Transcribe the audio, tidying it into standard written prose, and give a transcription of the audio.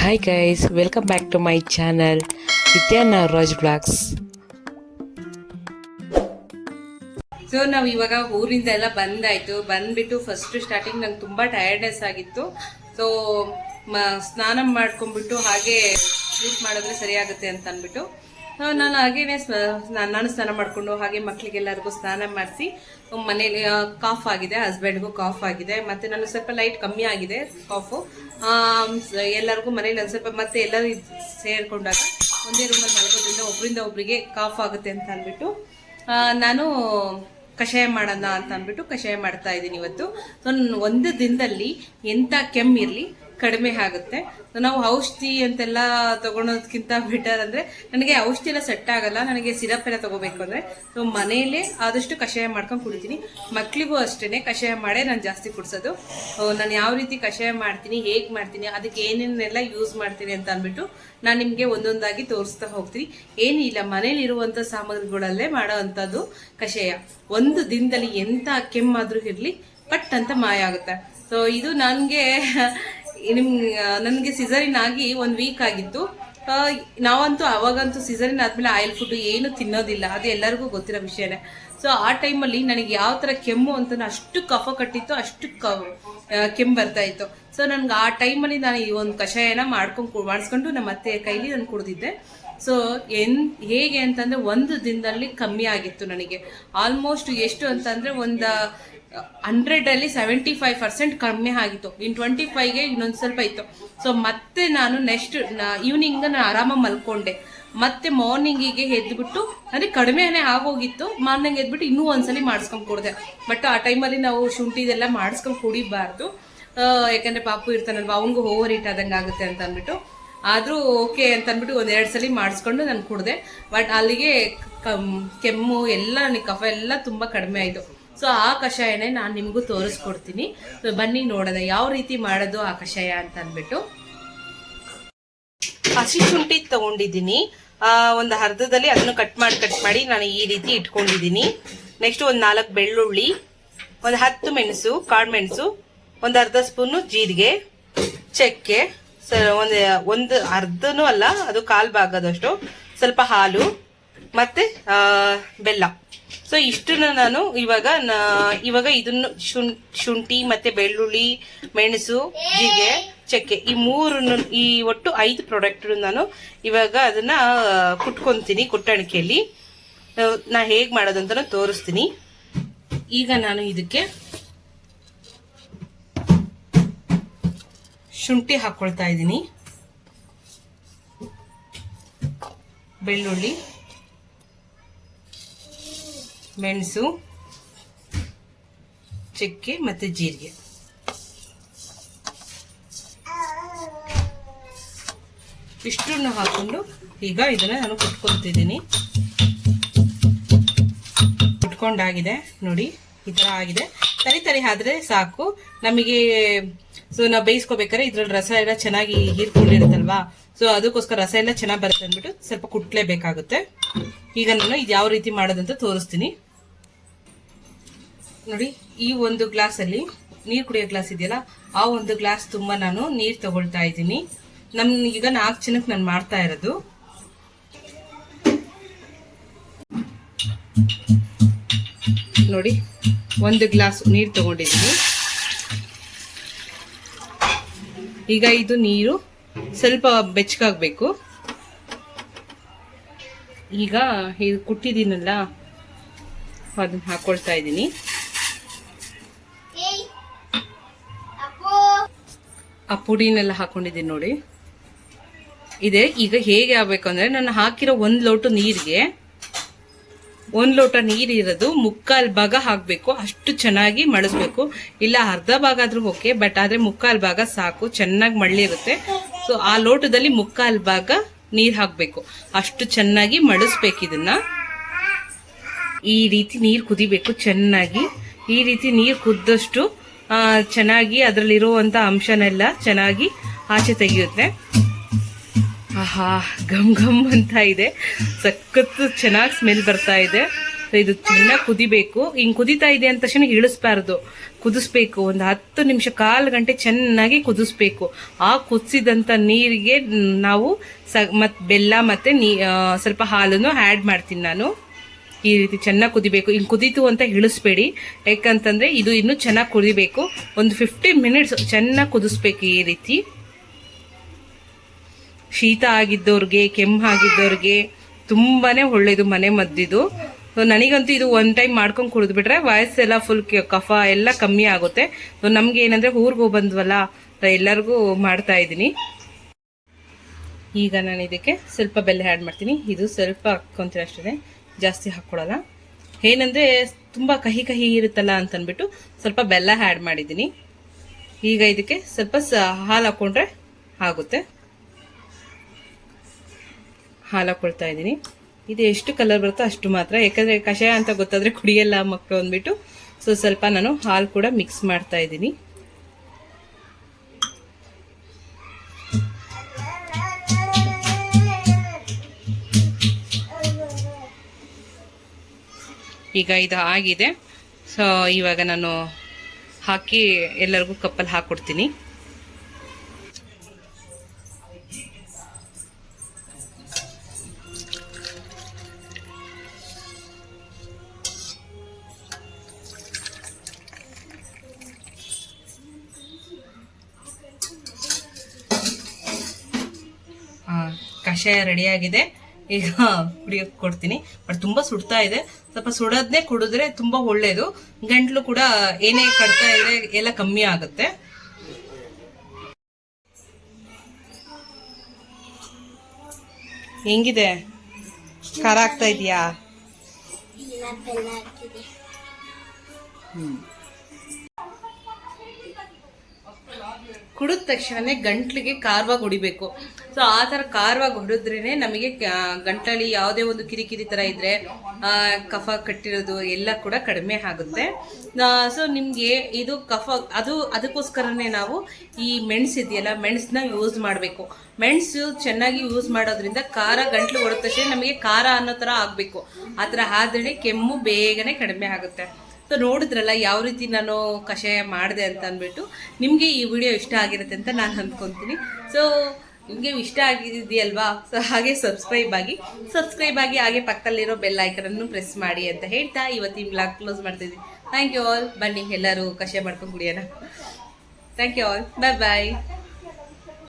Hi guys, welcome back to my channel vidyanagaraj vlogs. So ನಾವು ಇವಾಗ ಊರಿಂದ ಎಲ್ಲ ಬಂದ್ಬಿಟ್ಟು ಫಸ್ಟ್ ಸ್ಟಾರ್ಟಿಂಗ್ ನಂಗೆ ತುಂಬ ಟಯರ್ಡ್ನೆಸ್ ಆಗಿತ್ತು. ಸೊ ಸ್ನಾನ ಮಾಡ್ಕೊಂಡ್ಬಿಟ್ಟು ಹಾಗೆ ಸ್ಲೀಪ್ ಮಾಡಿದ್ರೆ ಸರಿಯಾಗುತ್ತೆ ಅಂತ ಅಂದ್ಬಿಟ್ಟು ನಾನು ಹಾಗೇನೆ ನಾನು ಸ್ನಾನ ಮಾಡಿಕೊಂಡು ಹಾಗೆ ಮಕ್ಕಳಿಗೆಲ್ಲರಿಗೂ ಸ್ನಾನ ಮಾಡಿಸಿ ಮನೇಲಿ ಕಾಫ್ ಆಗಿದೆ, ಹಸ್ಬೆಂಡ್ಗೂ ಕಾಫ್ ಆಗಿದೆ, ಮತ್ತು ನಾನು ಸ್ವಲ್ಪ ಲೈಟ್ ಕಮ್ಮಿ ಆಗಿದೆ ಕಾಫು. ಎಲ್ಲರಿಗೂ ಮನೇಲಿ ಒಂದು ಸ್ವಲ್ಪ ಮತ್ತೆ ಎಲ್ಲರೂ ಸೇರಿಕೊಂಡಾಗ ಒಂದೇ ರೂಮಲ್ಲಿ ಮಲ್ಗೋದ್ರಿಂದ ಒಬ್ಬರಿಂದ ಒಬ್ಬರಿಗೆ ಕಾಫ್ ಆಗುತ್ತೆ ಅಂತ ಅಂದ್ಬಿಟ್ಟು ನಾನು ಕಷಾಯ ಮಾಡೋಣ ಅಂತ ಅಂದ್ಬಿಟ್ಟು ಕಷಾಯ ಮಾಡ್ತಾ ಇದ್ದೀನಿ ಇವತ್ತು. ಸೊ ಒಂದು ದಿನದಲ್ಲಿ ಎಂಥ ಕೆಮ್ಮಿರಲಿ ಕಡಿಮೆ ಆಗುತ್ತೆ. ನಾವು ಔಷಧಿ ಅಂತೆಲ್ಲ ತೊಗೊಳೋದಕ್ಕಿಂತ ಬೆಟರ್ ಅಂದರೆ ನನಗೆ ಔಷಧಿ ಎಲ್ಲ ಸೆಟ್ ಆಗಲ್ಲ, ನನಗೆ ಸಿರಪ್ ಎಲ್ಲ ತೊಗೋಬೇಕು ಅಂದರೆ ಸೊ ಮನೆಯಲ್ಲೇ ಆದಷ್ಟು ಕಷಾಯ ಮಾಡ್ಕೊಂಡು ಕುಡಿತೀನಿ. ಮಕ್ಕಳಿಗೂ ಅಷ್ಟೇ ಕಷಾಯ ಮಾಡೇ ನಾನು ಜಾಸ್ತಿ ಕುಡಿಸೋದು. ನಾನು ಯಾವ ರೀತಿ ಕಷಾಯ ಮಾಡ್ತೀನಿ, ಹೇಗೆ ಮಾಡ್ತೀನಿ, ಅದಕ್ಕೆ ಏನೇನೆಲ್ಲ ಯೂಸ್ ಮಾಡ್ತೀನಿ ಅಂತ ಅಂದ್ಬಿಟ್ಟು ನಾನು ನಿಮಗೆ ಒಂದೊಂದಾಗಿ ತೋರಿಸ್ತಾ ಹೋಗ್ತೀನಿ. ಏನಿಲ್ಲ, ಮನೇಲಿರುವಂಥ ಸಾಮಗ್ರಿಗಳಲ್ಲೇ ಮಾಡೋ ಅಂಥದ್ದು ಕಷಾಯ. ಒಂದು ದಿನದಲ್ಲಿ ಎಂಥ ಕೆಮ್ಮಾದರೂ ಇರಲಿ ಪಟ್ ಅಂತ ಮಾಯ ಆಗುತ್ತೆ. ಸೊ ಇದು ನನಗೆ ಸಿಸರಿನ್ ಆಗಿ 1 ವೀಕ್ ಆಗಿತ್ತು. ನಾವಂತೂ ಅವಾಗಂತೂ ಸಿಸರಿನ್ ಆದಮೇಲೆ ಆಯಿಲ್ ಫುಡ್ ಏನು ತಿನ್ನೋದಿಲ್ಲ, ಅದು ಎಲ್ಲರಿಗೂ ಗೊತ್ತಿರೋ ವಿಷಯನೇ. ಸೊ ಆ ಟೈಮಲ್ಲಿ ನನಗೆ ಯಾವ ಥರ ಕೆಮ್ಮು ಅಂತ ಅಷ್ಟು ಕಫ ಕಟ್ಟಿತ್ತು, ಅಷ್ಟು ಕೆಮ್ಮು ಬರ್ತಾ ಇತ್ತು. ಸೊ ನನಗೆ ಆ ಟೈಮಲ್ಲಿ ನಾನು ಈ ಒಂದು ಕಷಾಯನ ಮಾಡಿಸ್ಕೊಂಡು ನಮ್ಮ ಅತ್ತೆ ಕೈಲಿ ನಾನು ಕುಡಿದಿದ್ದೆ. ಸೊ ಹೇಗೆ ಅಂತಂದರೆ ಒಂದು ದಿನದಲ್ಲಿ ಕಮ್ಮಿ ಆಗಿತ್ತು ನನಗೆ. ಆಲ್ಮೋಸ್ಟ್ ಎಷ್ಟು ಅಂತಂದರೆ ಒಂದು 100ಅಲ್ಲಿ 75% ಕಮ್ಮಿ ಆಗಿತ್ತು. 25ಗೆ ಇನ್ನೊಂದು ಸ್ವಲ್ಪ ಇತ್ತು. ಸೊ ಮತ್ತೆ ನಾನು ನೆಕ್ಸ್ಟ್ ಈವ್ನಿಂಗ್ ನಾನು ಆರಾಮಾಗಿ ಮಲ್ಕೊಂಡೆ. ಮತ್ತೆ ಮಾರ್ನಿಂಗಿಗೆ ಎದ್ಬಿಟ್ಟು ಅಂದರೆ ಕಡಿಮೆನೇ ಆಗೋಗಿತ್ತು. ಮಾರ್ನಿಂಗ್ ಎದ್ಬಿಟ್ಟು ಇನ್ನೂ ಒಂದ್ಸಲಿ ಮಾಡಿಸ್ಕೊಂಡು ಕುಡಿದೆ. ಬಟ್ ಆ ಟೈಮಲ್ಲಿ ನಾವು ಶುಂಠಿದೆಲ್ಲ ಮಾಡಿಸ್ಕೊಂಡು ಕುಡಿಬಾರ್ದು, ಯಾಕಂದರೆ ಪಾಪು ಇರ್ತಾನಲ್ವ, ಅವನಿಗೂ ಓವರ್ ಹೀಟ್ ಆದಂಗೆ ಆಗುತ್ತೆ ಅಂತ ಅಂದ್ಬಿಟ್ಟು. ಆದರೂ ಓಕೆ ಅಂತ ಅಂದ್ಬಿಟ್ಟು 1-2 ಸಲ ಮಾಡಿಸ್ಕೊಂಡು ನಾನು ಕುಡಿದೆ. ಬಟ್ ಅಲ್ಲಿಗೆ ಕೆಮ್ಮು ಎಲ್ಲ ನನಗೆ ಕಫ ಎಲ್ಲ ತುಂಬ ಕಡಿಮೆ ಆಯಿತು. ಸೊ ಆ ಕಷಾಯನೇ ನಾನು ನಿಮಗೂ ತೋರಿಸ್ಕೊಡ್ತೀನಿ. ಸೊ ಬನ್ನಿ ನೋಡೋಣ ಯಾವ ರೀತಿ ಮಾಡೋದು ಆ ಕಷಾಯ ಅಂತ ಅಂದ್ಬಿಟ್ಟು. ಹಸಿ ಶುಂಠಿ ತಗೊಂಡಿದ್ದೀನಿ, ಒಂದು ಅರ್ಧದಲ್ಲಿ ಅದನ್ನು ಕಟ್ ಮಾಡಿ ನಾನು ಈ ರೀತಿ ಇಟ್ಕೊಂಡಿದ್ದೀನಿ. ನೆಕ್ಸ್ಟ್ ಒಂದು 4 ಬೆಳ್ಳುಳ್ಳಿ, ಒಂದು 10 ಮೆಣಸು, ಕಾಳು ಮೆಣಸು, ಒಂದು ಅರ್ಧ ಸ್ಪೂನು ಜೀರಿಗೆ, ಚಕ್ಕೆ, ಒಂದು ಅರ್ಧನೂ ಅಲ್ಲ, ಅದು 1/4 ಭಾಗದಷ್ಟು, ಸ್ವಲ್ಪ ಹಾಲು ಮತ್ತೆ ಬೆಲ್ಲ. ಸೊ ಇಷ್ಟನ್ನ ನಾನು ಇವಾಗ ಇದನ್ನು ಶುಂಠಿ ಮತ್ತೆ ಬೆಳ್ಳುಳ್ಳಿ, ಮೆಣಸು, ಜೀರಿಗೆ, ಚಕ್ಕೆ, ಈ ಒಟ್ಟು 5 ಪ್ರಾಡಕ್ಟ್ ನಾನು ಇವಾಗ ಅದನ್ನ ಕುಟ್ಕೊಂತೀನಿ ಕುಟ್ಟಣಿಕೆಯಲ್ಲಿ. ನಾ ಹೇಗೆ ಮಾಡೋದಂತ ತೋರಿಸ್ತೀನಿ. ಈಗ ನಾನು ಇದಕ್ಕೆ ಶುಂಠಿ ಹಾಕೊಳ್ತಾ ಇದ್ದೀನಿ, ಬೆಳ್ಳುಳ್ಳಿ, ಮೆಣಸು, ಚಕ್ಕೆ ಮತ್ತೆ ಜೀರಿಗೆ. ಇಷ್ಟನ್ನು ಹಾಕೊಂಡು ಈಗ ಇದನ್ನ ನಾನು ಕುಟ್ಕೊಳ್ತಿದ್ದೀನಿ. ಕುಟ್ಕೊಂಡಾಗಿದೆ ನೋಡಿ, ಈ ತರ ಆಗಿದೆ. ತರಿ ಆದ್ರೆ ಸಾಕು ನಮಗೆ. ಸೊ ನಾವು ಬೇಯಿಸ್ಕೋಬೇಕಾದ್ರೆ ಇದ್ರಲ್ಲಿ ರಸ ಎಲ್ಲ ಚೆನ್ನಾಗಿ ಹೀರ್ಕೊಂಡಿರುತ್ತಲ್ವಾ, ಸೊ ಅದಕ್ಕೋಸ್ಕರ ರಸ ಎಲ್ಲ ಚೆನ್ನಾಗಿ ಬರುತ್ತೆ ಅಂದ್ಬಿಟ್ಟು ಸ್ವಲ್ಪ ಕುಟ್ಲೇಬೇಕಾಗುತ್ತೆ. ಈಗ ನಾನು ಇದು ಯಾವ ರೀತಿ ಮಾಡೋದಂತ ತೋರಿಸ್ತೀನಿ ನೋಡಿ. ಈ ಒಂದು ಗ್ಲಾಸಲ್ಲಿ ನೀರು ಕುಡಿಯೋ ಗ್ಲಾಸ್ ಇದೆಯಲ್ಲ, ಆ ಒಂದು ಗ್ಲಾಸ್ ತುಂಬ ನಾನು ನೀರು ತಗೊಳ್ತಾ ಇದ್ದೀನಿ. ಈಗ 4 ಜನಕ್ಕೆ ನಾನು ಮಾಡ್ತಾ ಇರೋದು. ನೋಡಿ, 1 ಗ್ಲಾಸ್ ನೀರು ತಗೊಂಡಿದ್ದೀನಿ. ಈಗ ಇದು ನೀರು ಸ್ವಲ್ಪ ಬೆಚ್ಚಗಾಗಬೇಕು. ಈಗ ಇದು ಕುಟ್ಟಿದ್ದೀನಲ್ಲ ಅದನ್ನ ಹಾಕೊಳ್ತಾ ಇದ್ದೀನಿ. ಆ ಪುಡಿನೆಲ್ಲ ಹಾಕೊಂಡಿದ್ದೀನಿ ನೋಡಿ. ಈಗ ಹೇಗೆ ಆಗ್ಬೇಕು ಅಂದ್ರೆ, ನಾನು ಹಾಕಿರೋ 1 ಲೋಟ ನೀರಿಗೆ 1 ಲೋಟ ನೀರು ಇರೋದು 3/4 ಭಾಗ ಹಾಕಬೇಕು. ಅಷ್ಟು ಚೆನ್ನಾಗಿ ಮಳಿಸ್ಬೇಕು. ಇಲ್ಲ ಅರ್ಧ ಭಾಗ ಆದ್ರೂ ಓಕೆ, ಬಟ್ ಆದ್ರೆ 3/4 ಭಾಗ ಸಾಕು, ಚೆನ್ನಾಗಿ ಮಳ್ಳಿರುತ್ತೆ. ಸೊ ಆ ಲೋಟದಲ್ಲಿ 3/4 ಭಾಗ ನೀರು ಹಾಕಬೇಕು. ಅಷ್ಟು ಚೆನ್ನಾಗಿ ಮಳಿಸ್ಬೇಕು. ಇದನ್ನ ಈ ರೀತಿ ನೀರು ಕುದಿಬೇಕು ಚೆನ್ನಾಗಿ. ಈ ರೀತಿ ನೀರು ಕುದ್ದಷ್ಟು ಚೆನ್ನಾಗಿ ಅದರಲ್ಲಿರುವಂತ ಅಂಶನೆಲ್ಲ ಚೆನ್ನಾಗಿ ಆಚೆ ತೆಗೆಯುತ್ತೆ. ಆಹಾ, ಘಮ್ ಘಮ್ ಅಂತ ಇದೆ, ಸಖತ್ತು ಚೆನ್ನಾಗಿ ಸ್ಮೆಲ್ ಬರ್ತಾ ಇದೆ. ಸೊ ಇದು ಚೆನ್ನಾಗಿ ಕುದಿಬೇಕು. ಹಿಂಗೆ ಕುದಿತಾ ಇದೆ ಅಂದ ತಕ್ಷಣ ಇಳಿಸ್ಬಾರ್ದು, ಕುದಿಸ್ಬೇಕು. ಒಂದು 10 ನಿಮಿಷ, 1/4 ಗಂಟೆ ಚೆನ್ನಾಗಿ ಕುದಿಸ್ಬೇಕು. ಆ ಕುದಿಸಿದಂಥ ನೀರಿಗೆ ನಾವು ಬೆಲ್ಲ ಮತ್ತು ಸ್ವಲ್ಪ ಹಾಲನ್ನು ಆ್ಯಡ್ ಮಾಡ್ತೀನಿ ನಾನು. ಈ ರೀತಿ ಚೆನ್ನಾಗಿ ಕುದಿಬೇಕು. ಹಿಂಗೆ ಕುದೀತು ಅಂತ ಇಳಿಸ್ಬೇಡಿ, ಯಾಕಂತಂದರೆ ಇದು ಇನ್ನೂ ಚೆನ್ನಾಗಿ ಕುದಿಬೇಕು. ಒಂದು 15 ಮಿನಿಟ್ಸ್ ಚೆನ್ನಾಗಿ ಕುದಿಸ್ಬೇಕು. ಈ ರೀತಿ ಶೀತ ಆಗಿದ್ದವ್ರಿಗೆ, ಕೆಮ್ಮು ಆಗಿದ್ದವ್ರಿಗೆ ತುಂಬಾ ಒಳ್ಳೆಯದು ಮನೆ ಮದ್ದಿದು. ಸೊ ನನಗಂತೂ ಇದು 1 ಟೈಮ್ ಮಾಡ್ಕೊಂಡು ಕುಡಿದ್ಬಿಟ್ರೆ ವಯಸ್ಸೆಲ್ಲ ಫುಲ್ ಕಫ ಎಲ್ಲ ಕಮ್ಮಿ ಆಗುತ್ತೆ. ಸೊ ನಮ್ಗೆ ಏನಂದರೆ ಊರಿಗೂ ಬಂದ್ವಲ್ಲ, ಎಲ್ಲರಿಗೂ ಮಾಡ್ತಾ ಇದ್ದೀನಿ. ಈಗ ನಾನು ಇದಕ್ಕೆ ಸ್ವಲ್ಪ ಬೆಲ್ಲ ಆ್ಯಡ್ ಮಾಡ್ತೀನಿ. ಇದು ಸ್ವಲ್ಪ ಹಾಕ್ಕೊಂತೀನಿ ಅಷ್ಟೇ, ಜಾಸ್ತಿ ಹಾಕ್ಕೊಳಲ್ಲ. ಏನಂದರೆ ತುಂಬ ಕಹಿ ಕಹಿ ಇರುತ್ತಲ್ಲ ಅಂತಂದ್ಬಿಟ್ಟು ಸ್ವಲ್ಪ ಬೆಲ್ಲ ಆ್ಯಡ್ ಮಾಡಿದ್ದೀನಿ. ಈಗ ಇದಕ್ಕೆ ಸ್ವಲ್ಪ ಹಾಲು ಹಾಕ್ಕೊಂಡ್ರೆ ಆಗುತ್ತೆ. ಹಾಲು ಹಾಕ್ಕೊಳ್ತಾ ಇದ್ದೀನಿ. ಇದು ಎಷ್ಟು ಕಲರ್ ಬರುತ್ತೋ ಅಷ್ಟು ಮಾತ್ರ, ಯಾಕಂದರೆ ಕಷಾಯ ಅಂತ ಗೊತ್ತಾದರೆ ಕುಡಿಯಲ್ಲ ಮಕ್ಕಳು ಅಂದ್ಬಿಟ್ಟು. ಸೊ ಸ್ವಲ್ಪ ನಾನು ಹಾಲು ಕೂಡ ಮಿಕ್ಸ್ ಮಾಡ್ತಾ ಇದ್ದೀನಿ. ಈಗ ಇದು ಆಗಿದೆ. ಸೊ ಇವಾಗ ನಾನು ಹಾಕಿ ಎಲ್ಲರಿಗೂ ಕಪ್ಪಲ್ಲಿ ಹಾಕ್ಕೊಡ್ತೀನಿ. ಕಷಾಯ ರೆಡಿಯಾಗಿದೆ. ಈಗ ಕುಡಿಯೋಕೆ ಕೊಡ್ತೀನಿ. ಬಟ್ ತುಂಬ ಸುಡ್ತಾ ಇದೆ. ಸ್ವಲ್ಪ ಸುಡೋದನ್ನೇ ಕುಡಿದ್ರೆ ತುಂಬ ಒಳ್ಳೇದು. ಗಂಟ್ಲು ಕೂಡ ಏನೇ ಕಟ್ತಾ ಇದ್ರೆ ಎಲ್ಲ ಕಮ್ಮಿ ಆಗುತ್ತೆ. ಹೆಂಗಿದೆ? ಖಾರ ಆಗ್ತಾ ಇದೆಯಾ? ಕುಡಿದ ತಕ್ಷಣ ಗಂಟ್ಲಿಗೆ ಖಾರವಾಗಿ ಹೊಡಿಬೇಕು. ಸೊ ಆ ಥರ ಖಾರವಾಗಿ ಹೊಡೆದ್ರೇ ನಮಗೆ ಗಂಟಲಲ್ಲಿ ಯಾವುದೇ ಒಂದು ಕಿರಿಕಿರಿ ಥರ ಇದ್ದರೆ, ಕಫ ಕಟ್ಟಿರೋದು ಎಲ್ಲ ಕೂಡ ಕಡಿಮೆ ಆಗುತ್ತೆ. ಸೊ ನಿಮಗೆ ಇದು ಕಫ ಅದಕ್ಕೋಸ್ಕರನೇ ನಾವು ಈ ಮೆಣಸು ಇದೆಯಲ್ಲ, ಮೆಣಸನ್ನ ಯೂಸ್ ಮಾಡಬೇಕು. ಮೆಣಸು ಚೆನ್ನಾಗಿ ಯೂಸ್ ಮಾಡೋದ್ರಿಂದ ಖಾರ ಗಂಟ್ಲು ಹೊಡೆದ ತಕ್ಷಣ ನಮಗೆ ಖಾರ ಅನ್ನೋ ಥರ ಆಗಬೇಕು. ಆ ಥರ ಆದ್ರೆ ಕೆಮ್ಮು ಬೇಗನೆ ಕಡಿಮೆ ಆಗುತ್ತೆ. ಸೊ ನೋಡಿದ್ರಲ್ಲ ಯಾವ ರೀತಿ ನಾನು ಕಷಾಯ ಮಾಡಿದೆ ಅಂತ ಅಂದ್ಬಿಟ್ಟು. ನಿಮಗೆ ಈ ವಿಡಿಯೋ ಇಷ್ಟ ಆಗಿರುತ್ತೆ ಅಂತ ನಾನು ಅಂದ್ಕೊತೀನಿ. ಸೊ ನಿಮಗೆ ಇಷ್ಟ ಆಗಿದೆಯಲ್ವಾ? ಸೊ ಹಾಗೆ ಸಬ್ಸ್ಕ್ರೈಬ್ ಆಗಿ ಹಾಗೆ ಪಕ್ಕದಲ್ಲಿರೋ ಬೆಲ್ ಐಕನನ್ನು ಪ್ರೆಸ್ ಮಾಡಿ ಅಂತ ಹೇಳ್ತಾ ಇವತ್ತಿನ ಬ್ಲಾಗ್ ಕ್ಲೋಸ್ ಮಾಡ್ತಿದ್ದೀನಿ. Thank you all. ಬನ್ನಿ ಎಲ್ಲರೂ ಕಷಾಯ ಮಾಡ್ಕೊಂಡು ಕುಡಿಯೋಣ. Thank you all. Bye bye.